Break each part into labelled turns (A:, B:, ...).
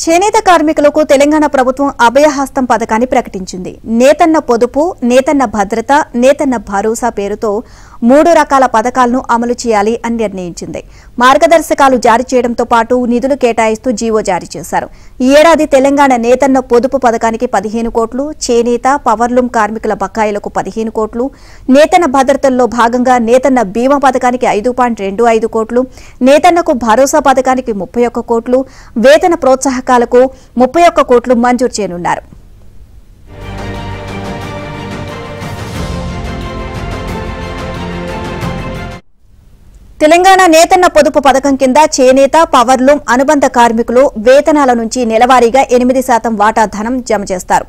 A: చేనేత కార్మికులకు తెలంగాణ ప్రభుత్వం అభయహస్తం పథకాన్ని ప్రకటించింది. నేతన్న పొదుపు, నేతన్న భద్రత, నేతన్న భరోసా పేరుతో 3 రకాల పథకాలను అమలు చేయాలి అని నిర్ణయించింది. మార్గదర్శకాలు జారీ చేయడంతో పాటు నిధులు కేటాయిస్తూ జీవో జారీ చేశారు. ఈ ఏడాది తెలంగాణ నేతన్న పొదుపు పథకానికి 15 కోట్లు, చేనేత, పవర్లూమ్ కార్మికుల బకాయిలకు 15 కోట్లు, నేతన్న భద్రతల్లో భాగంగా నేతన్న బీమా పథకానికి 5.25 కోట్లు, నేతన్నకు భరోసా పథకానికి 31 కోట్లు, వేతన ప్రోత్సాహకాలకు 31 కోట్లు మంజూరు చేయనున్నారు. తెలంగాణ నేతన్న పొదుపు పథకం కింద చేనేత, పవర్లూమ్ అనుబంధ కార్మికులు వేతనాల నుంచి నెలవారీగా 8% వాటా ధనం జమ చేస్తారు.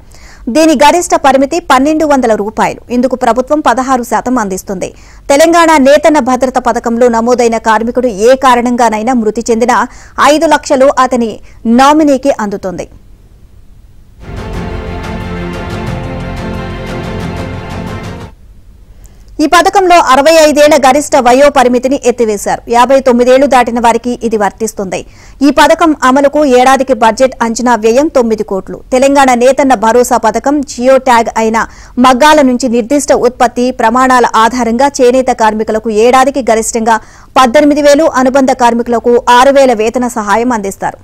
A: దీని గరిష్ట పరిమితి 1200 రూపాయలు. ఇందుకు ప్రభుత్వం 16% అందిస్తుంది. తెలంగాణ నేతన్న భద్రత పథకంలో నమోదైన కార్మికుడు ఏ కారణంగానైనా మృతి చెందినా 5 లక్షలు అతని నామినీకి అందుతుంది. ఈ పథకంలో 65 ఏళ్ల గరిష్ట వయో పరిమితిని ఎత్తివేశారు. 59 ఏళ్లు దాటిన వారికి ఇది వర్తిస్తుంది. ఈ పథకం అమలుకు ఏడాదికి బడ్జెట్ అంచనా వ్యయం 9 కోట్లు. తెలంగాణ నేతన్న భరోసా పథకం జియో ట్యాగ్ అయిన మగ్గాల నుంచి నిర్దిష్ట ఉత్పత్తి ప్రమాణాల ఆధారంగా చేనేత కార్మికులకు ఏడాదికి గరిష్టంగా 18,000, అనుబంధ కార్మికులకు 6,000 వేతన సహాయం అందిస్తారు.